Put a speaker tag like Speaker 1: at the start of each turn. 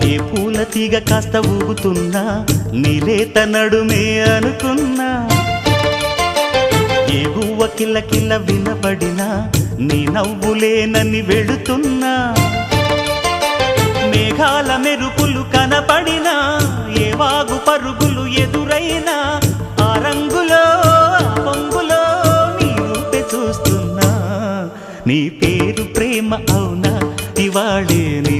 Speaker 1: ఏ పూల తీగ కాస్త ఊగుతున్నా నీలేత నడుమే అనుకున్నా ఏ గువ్వ కిల్ల కిల్ల వినబడినా నీ నవ్వులేనని వెళుతున్నా మేఘాల మెరుపులు కనపడినా ఏ వాగు పరుగులు ఎదురైనా ఆ రంగులో ఆ పొంగులో నీ రూపే చూస్తున్నా నీ పేరు ప్రేమ అవునా ఇవాళే నీ